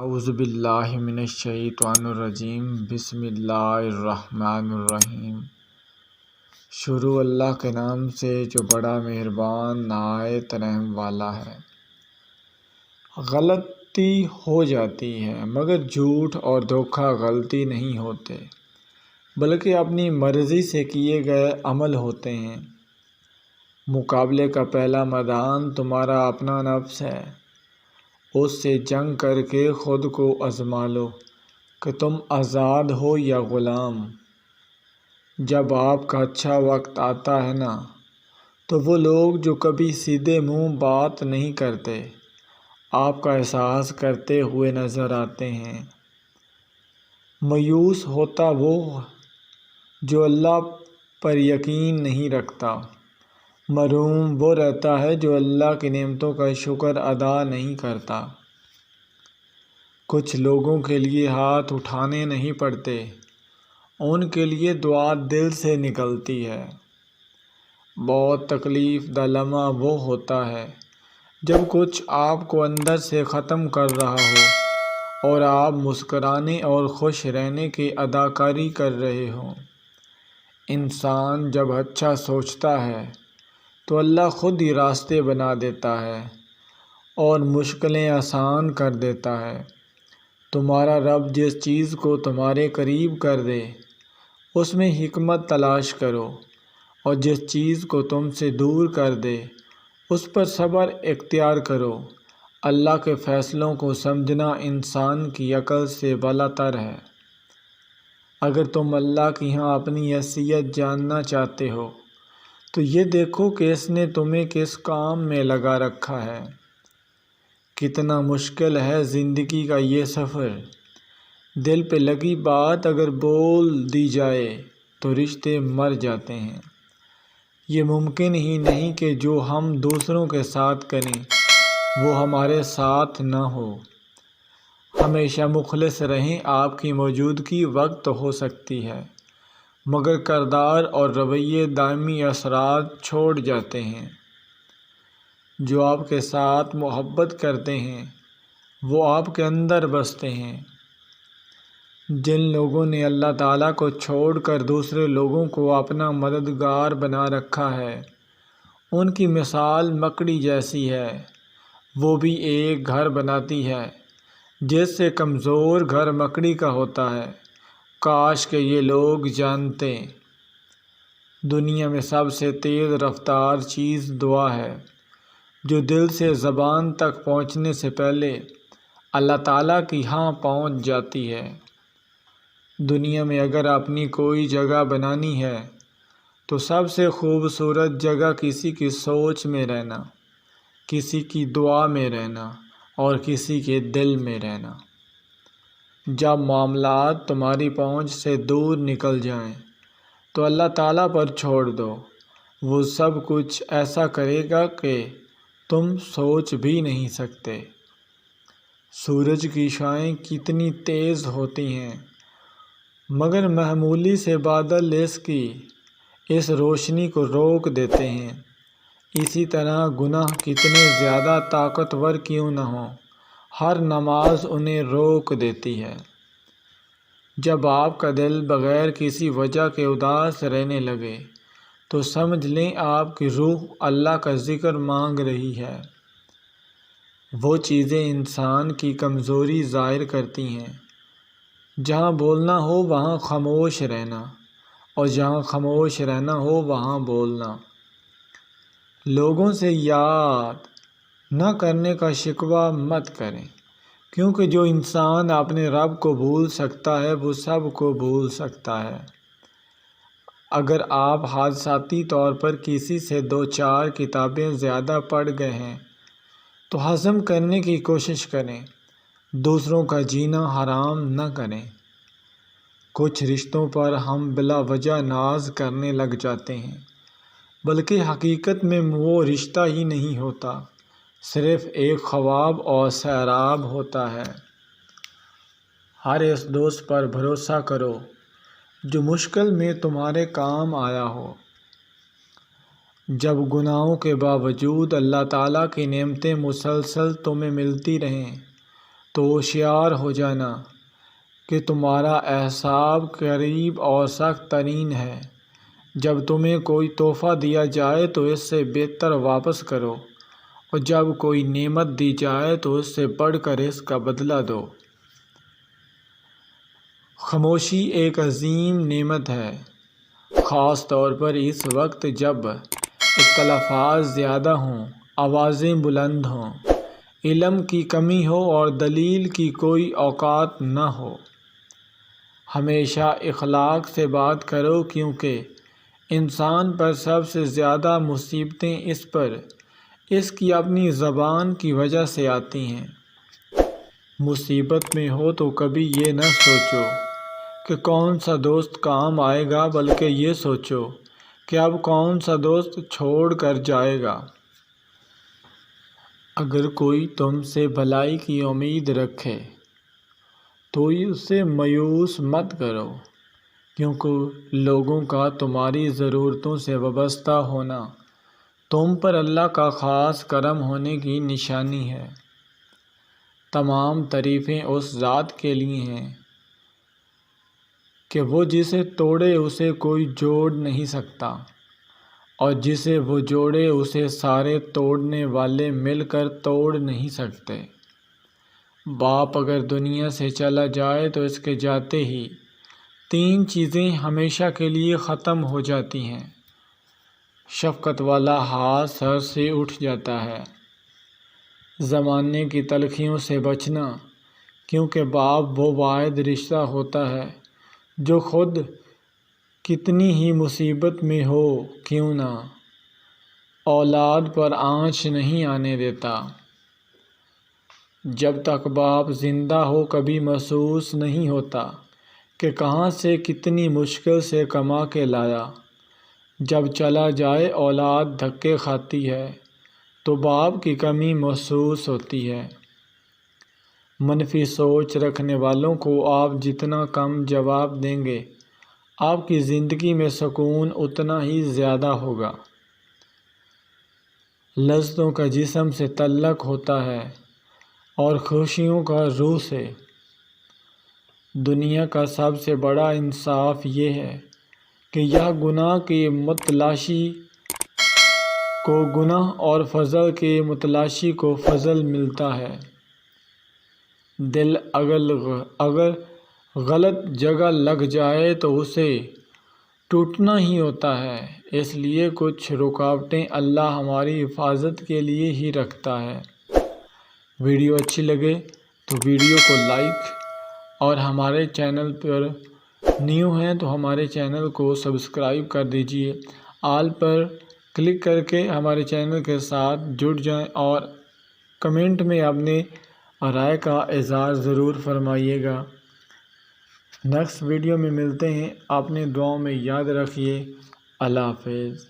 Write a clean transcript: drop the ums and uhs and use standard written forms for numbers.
اعوذ باللہ من الشیطان الرجیم بسم اللہ الرحمن الرحیم۔ شروع اللہ کے نام سے جو بڑا مہربان نہایت رحم والا ہے۔ غلطی ہو جاتی ہے مگر جھوٹ اور دھوکہ غلطی نہیں ہوتے بلکہ اپنی مرضی سے کیے گئے عمل ہوتے ہیں۔ مقابلے کا پہلا میدان تمہارا اپنا نفس ہے، اس سے جنگ کر کے خود کو آزما لو کہ تم آزاد ہو یا غلام۔ جب آپ کا اچھا وقت آتا ہے نا تو وہ لوگ جو کبھی سیدھے منہ بات نہیں کرتے آپ کا احساس کرتے ہوئے نظر آتے ہیں۔ مایوس ہوتا وہ جو اللہ پر یقین نہیں رکھتا، محروم وہ رہتا ہے جو اللہ کی نعمتوں کا شکر ادا نہیں کرتا۔ کچھ لوگوں کے لیے ہاتھ اٹھانے نہیں پڑتے، ان کے لیے دعا دل سے نکلتی ہے۔ بہت تکلیف دہ لمحہ وہ ہوتا ہے جب کچھ آپ کو اندر سے ختم کر رہا ہو اور آپ مسکرانے اور خوش رہنے کی اداکاری کر رہے ہوں۔ انسان جب اچھا سوچتا ہے تو اللہ خود ہی راستے بنا دیتا ہے اور مشکلیں آسان کر دیتا ہے۔ تمہارا رب جس چیز کو تمہارے قریب کر دے اس میں حکمت تلاش کرو، اور جس چیز کو تم سے دور کر دے اس پر صبر اختیار کرو۔ اللہ کے فیصلوں کو سمجھنا انسان کی عقل سے بالاتر ہے۔ اگر تم اللہ کی یہاں اپنی حیثیت جاننا چاہتے ہو تو یہ دیکھو کہ اس نے تمہیں کس کام میں لگا رکھا ہے۔ کتنا مشکل ہے زندگی کا یہ سفر، دل پہ لگی بات اگر بول دی جائے تو رشتے مر جاتے ہیں۔ یہ ممکن ہی نہیں کہ جو ہم دوسروں کے ساتھ کریں وہ ہمارے ساتھ نہ ہو۔ ہمیشہ مخلص رہیں، آپ کی موجودگی وقت ہو سکتی ہے مگر کردار اور رویے دائمی اثرات چھوڑ جاتے ہیں۔ جو آپ کے ساتھ محبت کرتے ہیں وہ آپ کے اندر بستے ہیں۔ جن لوگوں نے اللہ تعالیٰ کو چھوڑ کر دوسرے لوگوں کو اپنا مددگار بنا رکھا ہے ان کی مثال مکڑی جیسی ہے، وہ بھی ایک گھر بناتی ہے جس سے کمزور گھر مکڑی کا ہوتا ہے۔ کاش کہ یہ لوگ جانتے۔ دنیا میں سب سے تیز رفتار چیز دعا ہے جو دل سے زبان تک پہنچنے سے پہلے اللہ تعالیٰ کی ہاں پہنچ جاتی ہے۔ دنیا میں اگر اپنی کوئی جگہ بنانی ہے تو سب سے خوبصورت جگہ کسی کی سوچ میں رہنا، کسی کی دعا میں رہنا اور کسی کے دل میں رہنا۔ جب معاملات تمہاری پہنچ سے دور نکل جائیں تو اللہ تعالیٰ پر چھوڑ دو، وہ سب کچھ ایسا کرے گا کہ تم سوچ بھی نہیں سکتے۔ سورج کی شعاعیں کتنی تیز ہوتی ہیں مگر معمولی سے بادل اس روشنی کو روک دیتے ہیں۔ اسی طرح گناہ کتنے زیادہ طاقتور کیوں نہ ہوں، ہر نماز انہیں روک دیتی ہے۔ جب آپ کا دل بغیر کسی وجہ کے اداس رہنے لگے تو سمجھ لیں آپ کی روح اللہ کا ذکر مانگ رہی ہے۔ وہ چیزیں انسان کی کمزوری ظاہر کرتی ہیں۔ جہاں بولنا ہو وہاں خاموش رہنا، اور جہاں خاموش رہنا ہو وہاں بولنا۔ لوگوں سے یاد نہ کرنے کا شکوہ مت کریں، کیونکہ جو انسان اپنے رب کو بھول سکتا ہے وہ سب کو بھول سکتا ہے۔ اگر آپ حادثاتی طور پر کسی سے 2-4 کتابیں زیادہ پڑھ گئے ہیں تو ہضم کرنے کی کوشش کریں، دوسروں کا جینا حرام نہ کریں۔ کچھ رشتوں پر ہم بلا وجہ ناز کرنے لگ جاتے ہیں بلکہ حقیقت میں وہ رشتہ ہی نہیں ہوتا، صرف ایک خواب اور سیراب ہوتا ہے۔ ہر اس دوست پر بھروسہ کرو جو مشکل میں تمہارے کام آیا ہو۔ جب گناہوں کے باوجود اللہ تعالیٰ کی نعمتیں مسلسل تمہیں ملتی رہیں تو ہوشیار ہو جانا کہ تمہارا حساب قریب اور سخت ترین ہے۔ جب تمہیں کوئی تحفہ دیا جائے تو اس سے بہتر واپس کرو، اور جب کوئی نعمت دی جائے تو اس سے بڑھ کر اس کا بدلہ دو۔ خاموشی ایک عظیم نعمت ہے، خاص طور پر اس وقت جب اختلافات زیادہ ہوں، آوازیں بلند ہوں، علم کی کمی ہو اور دلیل کی کوئی اوقات نہ ہو۔ ہمیشہ اخلاق سے بات کرو، کیونکہ انسان پر سب سے زیادہ مصیبتیں اس کی اپنی زبان کی وجہ سے آتی ہیں۔ مصیبت میں ہو تو کبھی یہ نہ سوچو کہ کون سا دوست کام آئے گا، بلکہ یہ سوچو کہ اب کون سا دوست چھوڑ کر جائے گا۔ اگر کوئی تم سے بھلائی کی امید رکھے تو اسے مایوس مت کرو، کیونکہ لوگوں کا تمہاری ضرورتوں سے وابستہ ہونا تم پر اللہ کا خاص کرم ہونے کی نشانی ہے۔ تمام تعریفیں اس ذات کے لیے ہیں کہ وہ جسے توڑے اسے کوئی جوڑ نہیں سکتا، اور جسے وہ جوڑے اسے سارے توڑنے والے مل کر توڑ نہیں سکتے۔ باپ اگر دنیا سے چلا جائے تو اس کے جاتے ہی 3 چیزیں ہمیشہ کے لیے ختم ہو جاتی ہیں۔ شفقت والا ہاتھ سر سے اٹھ جاتا ہے۔ زمانے کی تلخیوں سے بچنا، کیونکہ باپ وہ واحد رشتہ ہوتا ہے جو خود کتنی ہی مصیبت میں ہو کیوں نہ، اولاد پر آنچ نہیں آنے دیتا۔ جب تک باپ زندہ ہو کبھی محسوس نہیں ہوتا کہ کہاں سے کتنی مشکل سے کما کے لایا۔ جب چلا جائے اولاد دھکے کھاتی ہے تو باپ کی کمی محسوس ہوتی ہے۔ منفی سوچ رکھنے والوں کو آپ جتنا کم جواب دیں گے، آپ کی زندگی میں سکون اتنا ہی زیادہ ہوگا۔ لذتوں کا جسم سے تعلق ہوتا ہے اور خوشیوں کا روح سے۔ دنیا کا سب سے بڑا انصاف یہ ہے کہ یہ گناہ کے متلاشی کو گناہ اور فضل کے متلاشی کو فضل ملتا ہے۔ دل اگر غلط جگہ لگ جائے تو اسے ٹوٹنا ہی ہوتا ہے، اس لیے کچھ رکاوٹیں اللہ ہماری حفاظت کے لیے ہی رکھتا ہے۔ ویڈیو اچھی لگے تو ویڈیو کو لائک، اور ہمارے چینل پر نیو ہیں تو ہمارے چینل کو سبسکرائب کر دیجئے۔ آل پر کلک کر کے ہمارے چینل کے ساتھ جڑ جائیں، اور کمنٹ میں اپنے رائے کا اظہار ضرور فرمائیے گا۔ نیکسٹ ویڈیو میں ملتے ہیں، اپنے دعاؤں میں یاد رکھیے۔ اللہ حافظ۔